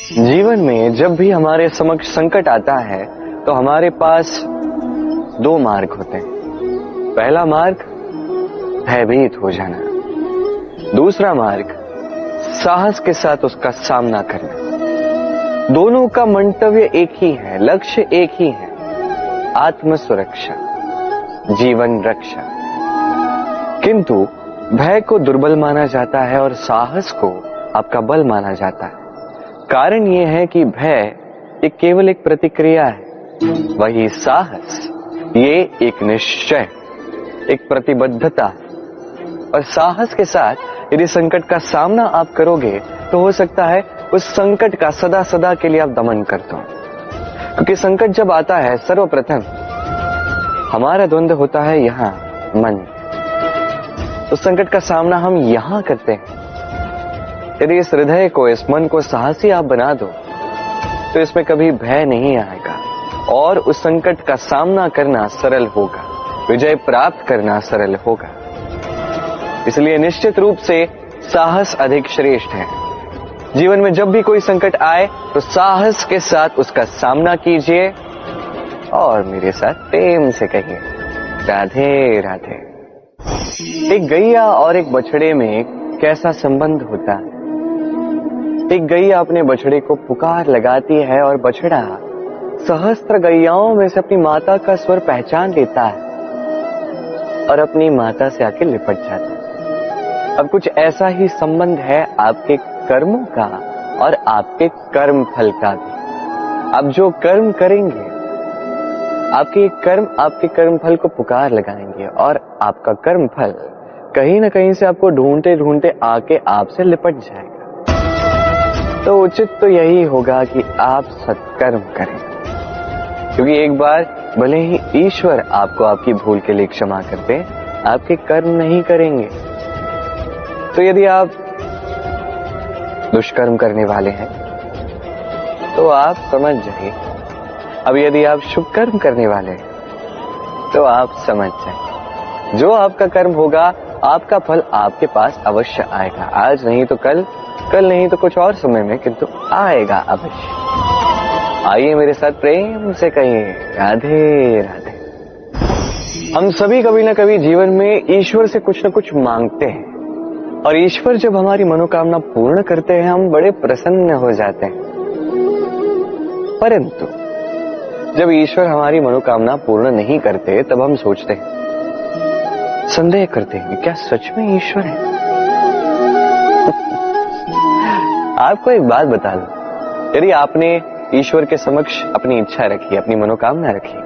जीवन में जब भी हमारे समक्ष संकट आता है तो हमारे पास दो मार्ग होते हैं। पहला मार्ग भयभीत हो जाना, दूसरा मार्ग साहस के साथ उसका सामना करना। दोनों का मंतव्य एक ही है, लक्ष्य एक ही है, आत्म सुरक्षा, जीवन रक्षा। किंतु भय को दुर्बल माना जाता है और साहस को आपका बल माना जाता है। कारण यह है कि भय ये केवल एक प्रतिक्रिया है, वही साहस ये एक निश्चय, एक प्रतिबद्धता। और साहस के साथ यदि संकट का सामना आप करोगे तो हो सकता है उस संकट का सदा सदा के लिए आप दमन कर दो। क्योंकि संकट जब आता है सर्वप्रथम हमारा द्वंद्व होता है यहां मन। उस संकट का सामना हम यहां करते हैं। यदि इस हृदय को, इस मन को साहसी आप बना दो तो इसमें कभी भय नहीं आएगा और उस संकट का सामना करना सरल होगा, विजय प्राप्त करना सरल होगा। इसलिए निश्चित रूप से साहस अधिक श्रेष्ठ है। जीवन में जब भी कोई संकट आए तो साहस के साथ उसका सामना कीजिए और मेरे साथ प्रेम से कहिए राधे राधे। एक गैया और एक बछड़े में कैसा संबंध होता है। एक गैया अपने बछड़े को पुकार लगाती है और बछड़ा सहस्त्र गैयाओं में से अपनी माता का स्वर पहचान लेता है और अपनी माता से आके लिपट जाता है। अब कुछ ऐसा ही संबंध है आपके कर्मों का और आपके कर्म फल का भी। आप जो कर्म करेंगे, आपके कर्म फल को पुकार लगाएंगे और आपका कर्म फल कहीं ना कहीं से आपको ढूंढते ढूंढते आके आपसे लिपट जाएगा। तो उचित तो यही होगा कि आप सत्कर्म करें, क्योंकि एक बार भले ही ईश्वर आपको आपकी भूल के लिए क्षमा करते, आपके कर्म नहीं करेंगे। तो यदि आप दुष्कर्म करने वाले हैं तो आप समझ जाइए। अब यदि आप शुभ कर्म करने वाले हैं तो आप समझ जाइए, जो आपका कर्म होगा आपका फल आपके पास अवश्य आएगा। आज नहीं तो कल, कल नहीं तो कुछ और समय में, किंतु आएगा अवश्य। आइए मेरे साथ प्रेम से कहिए राधे राधे। हम सभी कभी ना कभी जीवन में ईश्वर से कुछ न कुछ मांगते हैं और ईश्वर जब हमारी मनोकामना पूर्ण करते हैं हम बड़े प्रसन्न हो जाते हैं। परंतु जब ईश्वर हमारी मनोकामना पूर्ण नहीं करते तब हम सोचते हैं, संदेह करते हैं, क्या सच में ईश्वर है? आपको एक बात बता दूं, यदि आपने ईश्वर के समक्ष अपनी इच्छा रखी, अपनी मनोकामना रखी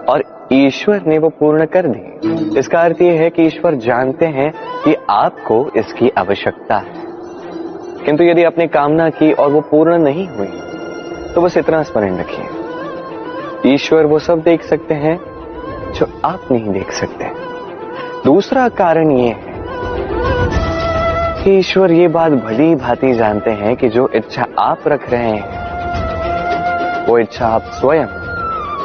और ईश्वर ने वो पूर्ण कर दी, इसका अर्थ ये है कि ईश्वर जानते हैं कि आपको इसकी आवश्यकता है। किंतु यदि आपने कामना की और वो पूर्ण नहीं हुई तो बस इतना स्मरण रखिए, ईश्वर वो सब देख सकते हैं जो आप नहीं देख सकते। दूसरा कारण ये है कि ईश्वर ये बात भली भांति जानते हैं कि जो इच्छा आप रख रहे हैं वो इच्छा आप स्वयं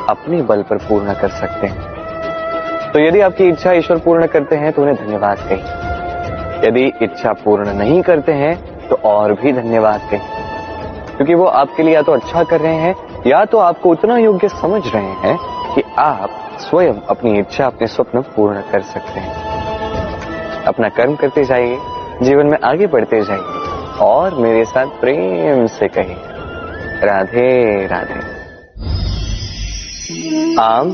अपने बल पर पूर्ण कर सकते हैं। तो यदि आपकी इच्छा ईश्वर पूर्ण करते हैं तो उन्हें धन्यवाद कहिए। यदि इच्छा पूर्ण नहीं करते हैं तो और भी धन्यवाद कहिए, क्योंकि वो आपके लिए या तो अच्छा कर रहे हैं या तो आपको उतना योग्य समझ रहे हैं कि आप स्वयं अपनी इच्छा, अपने स्वप्न पूर्ण कर सकते हैं। अपना कर्म करते जाइए, जीवन में आगे बढ़ते जाइए और मेरे साथ प्रेम से कहिए राधे राधे। आम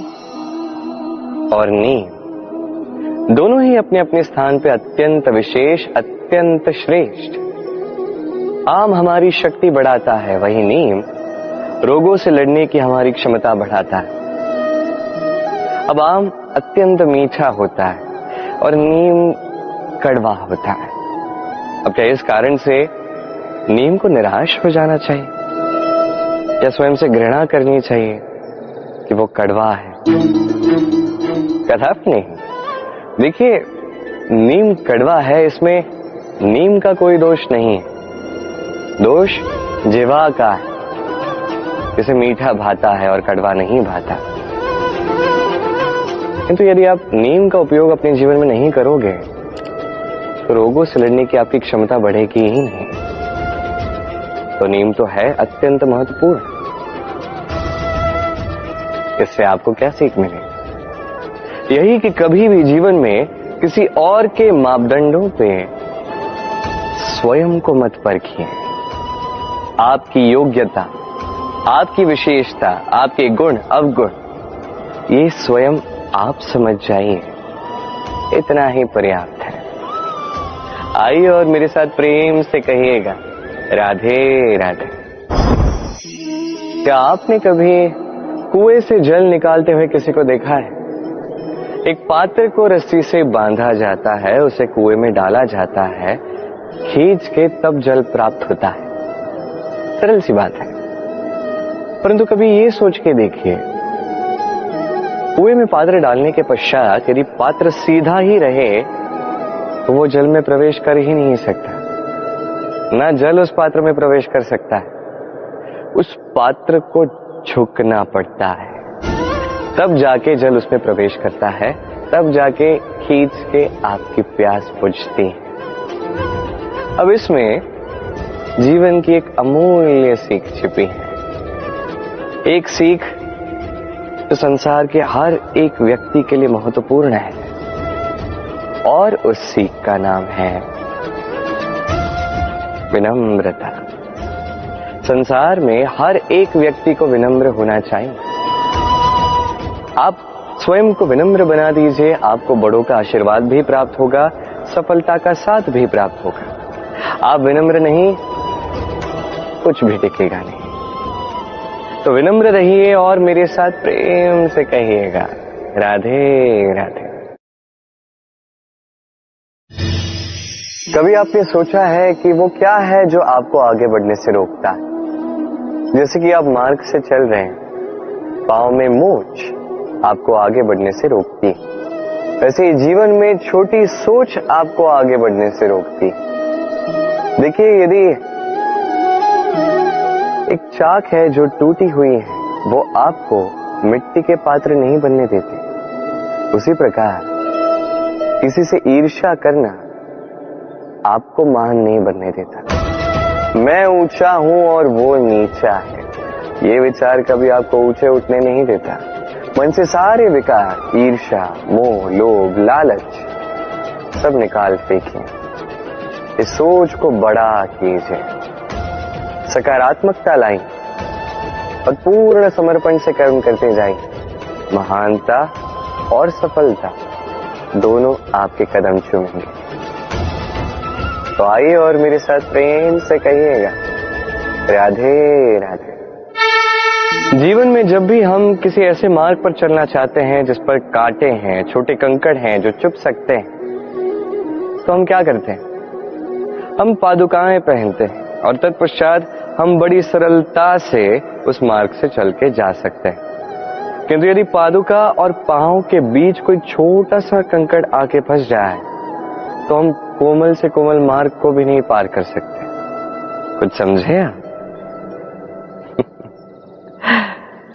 और नीम दोनों ही अपने अपने स्थान पे अत्यंत विशेष, अत्यंत श्रेष्ठ। आम हमारी शक्ति बढ़ाता है, वही नीम रोगों से लड़ने की हमारी क्षमता बढ़ाता है। अब आम अत्यंत मीठा होता है और नीम कड़वा होता है। अब क्या इस कारण से नीम को निराश हो जाना चाहिए या स्वयं से घृणा करनी चाहिए कि वो कड़वा है? कदापि नहीं। देखिए, नीम कड़वा है, इसमें नीम का कोई दोष नहीं है, दोष जिह्वा का है। इसे मीठा भाता है और कड़वा नहीं भाता। किंतु यदि आप नीम का उपयोग अपने जीवन में नहीं करोगे तो रोगों से लड़ने की आपकी क्षमता बढ़ेगी ही नहीं। तो नींव तो है अत्यंत महत्वपूर्ण। इससे आपको क्या सीख मिलेगी? यही कि कभी भी जीवन में किसी और के मापदंडों पे स्वयं को मत परखिए। आपकी योग्यता, आपकी विशेषता, आपके गुण अवगुण, ये स्वयं आप समझ जाइए, इतना ही पर्याप्त है। आइए और मेरे साथ प्रेम से कहिएगा, राधे राधे। क्या आपने कभी कुएं से जल निकालते हुए किसी को देखा है? एक पात्र को रस्सी से बांधा जाता है, उसे कुएं में डाला जाता है, खींच के तब जल प्राप्त होता है। सरल सी बात है, परंतु कभी ये सोच के देखिए, कुएं में पात्र डालने के पश्चात यदि पात्र सीधा ही रहे तो वो जल में प्रवेश कर ही नहीं सकता। ना जल उस पात्र में प्रवेश कर सकता है, उस पात्र को झुकना पड़ता है, तब जाके जल उसमें प्रवेश करता है, तब जाके खींच के आपकी प्यास बुझती है। अब इसमें जीवन की एक अमूल्य सीख छिपी है, एक सीख जो संसार के हर एक व्यक्ति के लिए महत्वपूर्ण है, और उस सीख का नाम है विनम्रता। संसार में हर एक व्यक्ति को विनम्र होना चाहिए। आप स्वयं को विनम्र बना दीजिए, आपको बड़ों का आशीर्वाद भी प्राप्त होगा, सफलता का साथ भी प्राप्त होगा। आप विनम्र नहीं, कुछ भी टिकेगा नहीं। तो विनम्र रहिए और मेरे साथ प्रेम से कहिएगा, राधे राधे। कभी आपने सोचा है कि वो क्या है जो आपको आगे बढ़ने से रोकता है? जैसे कि आप मार्ग से चल रहे हैं, पांव में मोच आपको आगे बढ़ने से रोकती, वैसे ही जीवन में छोटी सोच आपको आगे बढ़ने से रोकती। देखिए, यदि एक चाक है जो टूटी हुई है, वो आपको मिट्टी के पात्र नहीं बनने देते। उसी प्रकार किसी से ईर्ष्या करना आपको महान नहीं बनने देता। मैं ऊंचा हूं और वो नीचा है, ये विचार कभी आपको ऊंचे उठने नहीं देता। मन से सारे विकार, ईर्ष्या, मोह, लोभ, लालच सब निकाल फेंकिए। इस सोच को बड़ा कीजिए, सकारात्मकता लाई और पूर्ण समर्पण से कर्म करते जाइए। महानता और सफलता दोनों आपके कदम चूमेंगे। तो आइए और मेरे साथ प्रेम से कहिएगा, राधे राधे। जीवन में जब भी हम किसी ऐसे मार्ग पर चलना चाहते हैं जिस पर कांटे हैं, छोटे कंकड़ हैं जो चुभ सकते हैं, तो हम क्या करते हैं? हम पादुकाएं पहनते हैं और तत्पश्चात हम बड़ी सरलता से उस मार्ग से चल के जा सकते हैं। किंतु यदि पादुका और पांव के बीच कोई छोटा सा कंकड़ आके फंस जाए तो हम कोमल से कोमल मार्ग को भी नहीं पार कर सकते। कुछ समझे आप?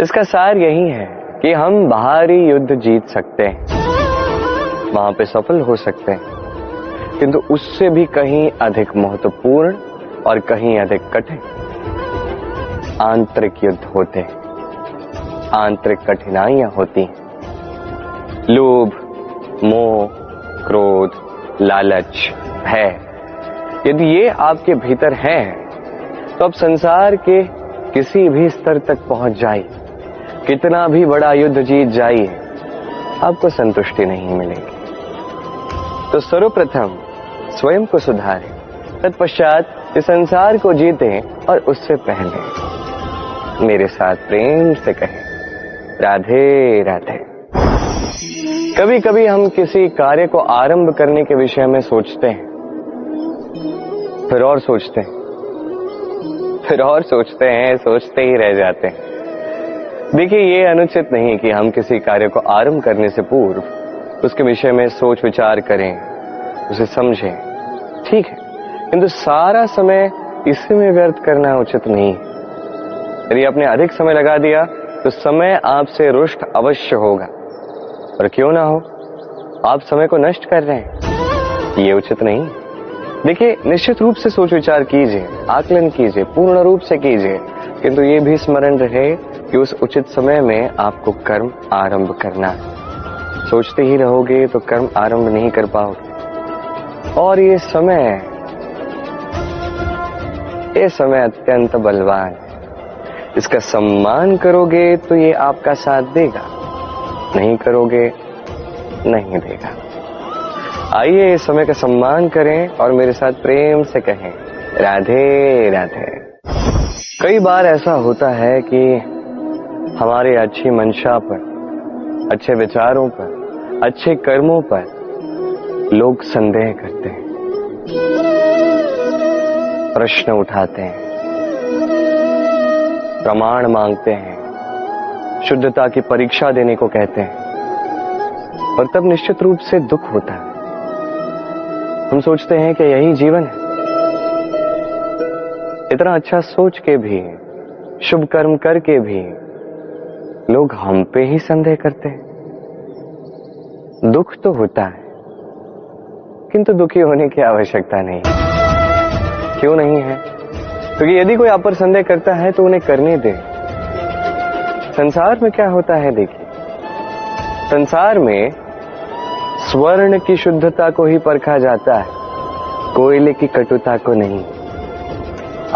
इसका सार यही है कि हम बाहरी युद्ध जीत सकते हैं, वहां पे सफल हो सकते हैं, किंतु उससे भी कहीं अधिक महत्वपूर्ण और कहीं अधिक कठिन आंतरिक युद्ध होते हैं, आंतरिक कठिनाइयां होती हैं। लोभ, मोह, क्रोध, लालच, भय, यदि ये आपके भीतर है तो आप संसार के किसी भी स्तर तक पहुंच जाइए, कितना भी बड़ा युद्ध जीत जाइए, आपको संतुष्टि नहीं मिलेगी। तो सर्वप्रथम स्वयं को सुधारें, तत्पश्चात इस संसार को जीतें और उससे पहले मेरे साथ प्रेम से कहें, राधे राधे। कभी कभी हम किसी कार्य को आरंभ करने के विषय में सोचते हैं, फिर और सोचते हैं, फिर और सोचते हैं, सोचते ही रह जाते हैं। देखिए, ये अनुचित नहीं कि हम किसी कार्य को आरंभ करने से पूर्व उसके विषय में सोच विचार करें, उसे समझें, ठीक है, किंतु सारा समय इसी में व्यर्थ करना उचित नहीं है। यदि आपने अधिक समय लगा दिया तो समय आपसे रुष्ट अवश्य होगा, और क्यों ना हो, आप समय को नष्ट कर रहे हैं, ये उचित नहीं। देखिए, निश्चित रूप से सोच विचार कीजिए, आकलन कीजिए, पूर्ण रूप से कीजिए, किंतु ये भी स्मरण रहे कि उस उचित समय में आपको कर्म आरंभ करना है। सोचते ही रहोगे तो कर्म आरंभ नहीं कर पाओगे। और ये समय अत्यंत बलवान है। इसका सम्मान करोगे तो ये आपका साथ देगा, नहीं करोगे नहीं देगा। आइए इस समय का सम्मान करें और मेरे साथ प्रेम से कहें राधे राधे। कई बार ऐसा होता है कि हमारे अच्छी मंशा पर, अच्छे विचारों पर, अच्छे कर्मों पर लोग संदेह करते हैं, प्रश्न उठाते हैं, प्रमाण मांगते हैं, शुद्धता की परीक्षा देने को कहते हैं। और तब निश्चित रूप से दुख होता है। हम सोचते हैं कि यही जीवन है। इतना अच्छा सोच के भी, शुभ कर्म करके भी लोग हम पे ही संदेह करते हैं। दुख तो होता है, किंतु दुखी होने की आवश्यकता नहीं। क्यों नहीं है? क्योंकि यदि कोई आप पर संदेह करता है तो उन्हें करने दे। संसार में क्या होता है देखिए, संसार में स्वर्ण की शुद्धता को ही परखा जाता है, कोयले की कटुता को नहीं।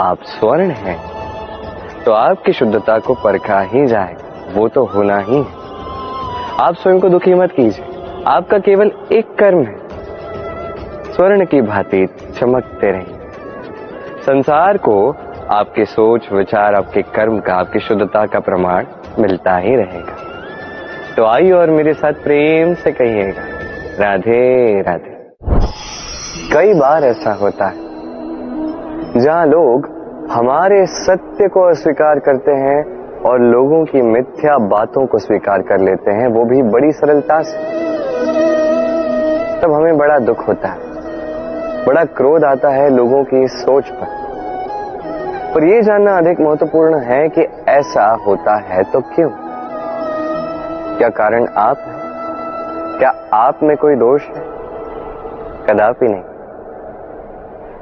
आप स्वर्ण हैं तो आपकी शुद्धता को परखा ही जाएगा, वो तो होना ही है। आप स्वयं को दुखी मत कीजिए, आपका केवल एक कर्म है, स्वर्ण की भांति चमकते रहिए। संसार को आपके सोच विचार, आपके कर्म का, आपकी शुद्धता का प्रमाण मिलता ही रहेगा। तो आइए और मेरे साथ प्रेम से कहिएगा राधे राधे। कई बार ऐसा होता है जहां लोग हमारे सत्य को अस्वीकार करते हैं और लोगों की मिथ्या बातों को स्वीकार कर लेते हैं, वो भी बड़ी सरलता से। तब हमें बड़ा दुख होता है, बड़ा क्रोध आता है लोगों की सोच पर यह जानना अधिक महत्वपूर्ण है कि ऐसा होता है तो क्यों? क्या कारण आप हैं? क्या आप में कोई दोष है? कदापि नहीं।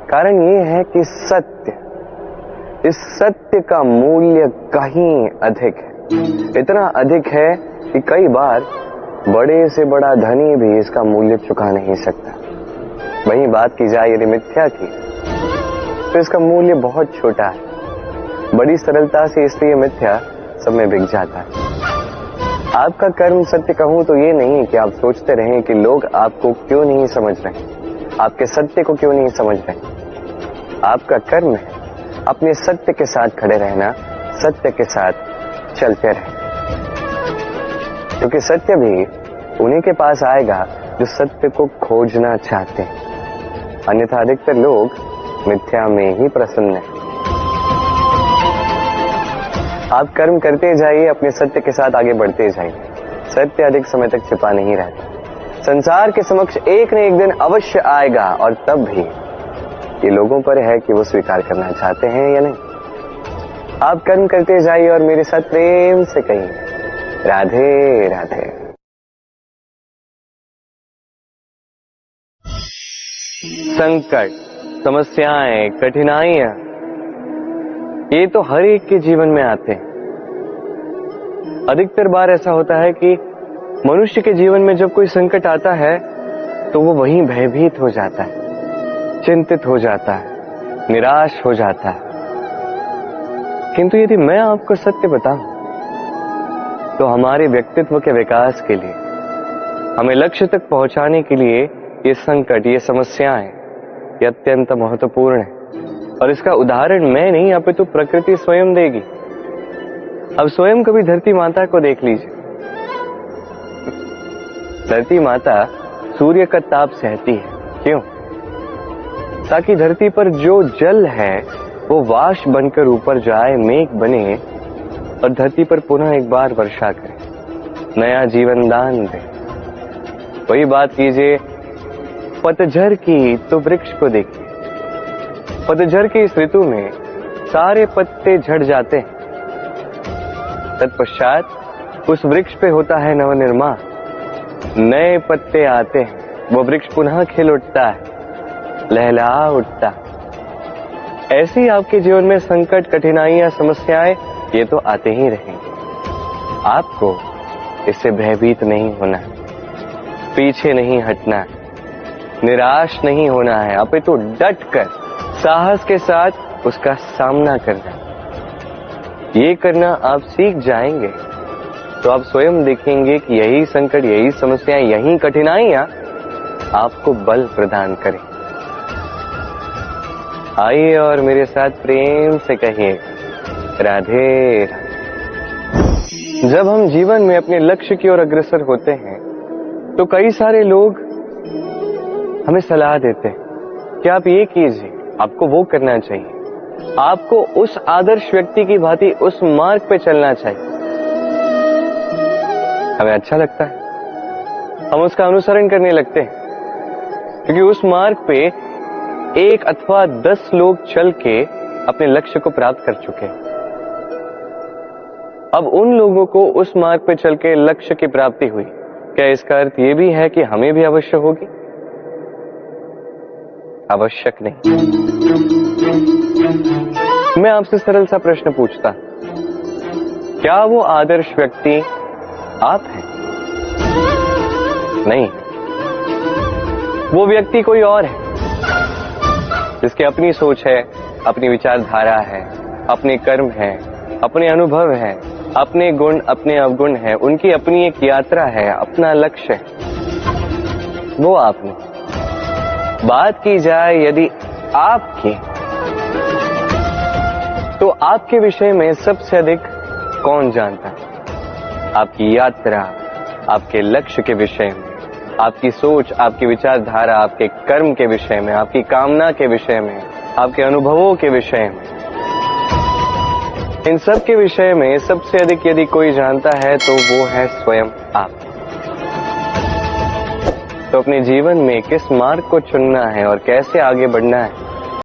कारण यह है कि सत्य, इस सत्य का मूल्य कहीं अधिक है। इतना अधिक है कि कई बार बड़े से बड़ा धनी भी इसका मूल्य चुका नहीं सकता। वहीं बात की जाए यदि मिथ्या की, तो इसका मूल्य बहुत छोटा है। बड़ी सरलता से इसलिए मिथ्या सब में बिक जाता है। आपका कर्म सत्य कहूं तो ये नहीं कि आप सोचते रहें कि लोग आपको क्यों नहीं समझ रहे, आपके सत्य को क्यों नहीं समझ रहे। आपका कर्म है अपने सत्य के साथ खड़े रहना, सत्य के साथ चलते रहें, क्योंकि सत्य भी उन्हीं के पास आएगा जो सत्य को खोजना चाहते हैं। अन्यथा अधिकतर लोग मिथ्या में ही प्रसन्न हैं। आप कर्म करते जाइए, अपने सत्य के साथ आगे बढ़ते जाइए। सत्य अधिक समय तक छिपा नहीं रहता, संसार के समक्ष एक न एक दिन अवश्य आएगा, और तब भी ये लोगों पर है कि वो स्वीकार करना चाहते हैं या नहीं। आप कर्म करते जाइए और मेरे साथ प्रेम से कहिए राधे राधे। संकट, समस्याएं, कठिनाइयां, ये तो हर एक के जीवन में आते हैं। अधिकतर बार ऐसा होता है कि मनुष्य के जीवन में जब कोई संकट आता है तो वो वहीं भयभीत हो जाता है, चिंतित हो जाता है, निराश हो जाता है। किंतु यदि मैं आपको सत्य बताऊं तो हमारे व्यक्तित्व के विकास के लिए, हमें लक्ष्य तक पहुंचाने के लिए ये संकट, ये समस्याएं, ये अत्यंत महत्वपूर्ण है। और इसका उदाहरण मैं नहीं, अपितु प्रकृति स्वयं देगी। अब स्वयं कभी धरती माता को देख लीजिए। धरती माता सूर्य का ताप सहती है, क्यों? ताकि धरती पर जो जल है वो वाष्प बनकर ऊपर जाए, मेघ बने और धरती पर पुनः एक बार वर्षा करे, नया जीवन दान दे। वही बात कीजिए पतझड़ की, तो वृक्ष को देखिए। पतझड़ की इस ऋतु में सारे पत्ते झड़ जाते हैं, तत्पश्चात उस वृक्ष पे होता है नवनिर्माण, नए पत्ते आते हैं, वो वृक्ष पुनः खिल उठता है, लहला उठता। ऐसी आपके जीवन में संकट, कठिनाइयां, समस्याएं ये तो आते ही रहेंगे। आपको इससे भयभीत नहीं होना है, पीछे नहीं हटना है, निराश नहीं होना है, अपितु डट कर साहस के साथ उसका सामना करना है। ये करना आप सीख जाएंगे तो आप स्वयं देखेंगे कि यही संकट, यही समस्याएं, यही कठिनाइयां आपको बल प्रदान करें। आइए और मेरे साथ प्रेम से कहिए राधे राधे। जब हम जीवन में अपने लक्ष्य की ओर अग्रसर होते हैं तो कई सारे लोग हमें सलाह देते हैं कि आप ये कीजिए, आपको वो करना चाहिए, आपको उस आदर्श व्यक्ति की भांति उस मार्ग पे चलना चाहिए। हमें अच्छा लगता है, हम उसका अनुसरण करने लगते हैं, क्योंकि उस मार्ग पे 1 अथवा 10 लोग चल के अपने लक्ष्य को प्राप्त कर चुके हैं। अब उन लोगों को उस मार्ग पे चल के लक्ष्य की प्राप्ति हुई, क्या इसका अर्थ ये भी है कि हमें भी अवश्य होगी? आवश्यक नहीं। मैं आपसे सरल सा प्रश्न पूछता, क्या वो आदर्श व्यक्ति आप हैं? नहीं, वो व्यक्ति कोई और है, जिसकी अपनी सोच है, अपनी विचारधारा है, अपने कर्म है, अपने अनुभव है, अपने गुण, अपने अवगुण है, उनकी अपनी एक यात्रा है, अपना लक्ष्य है। वो आप नहीं। बात की जाए यदि आपकी, तो आपके विषय में सबसे अधिक कौन जानता है? आपकी यात्रा, आपके लक्ष्य के विषय में, आपकी सोच, आपकी विचारधारा, आपके कर्म के विषय में, आपकी कामना के विषय में, आपके अनुभवों के विषय में, इन सब के विषय में सबसे अधिक यदि कोई जानता है तो वो है स्वयं आप। तो अपने जीवन में किस मार्ग को चुनना है और कैसे आगे बढ़ना है,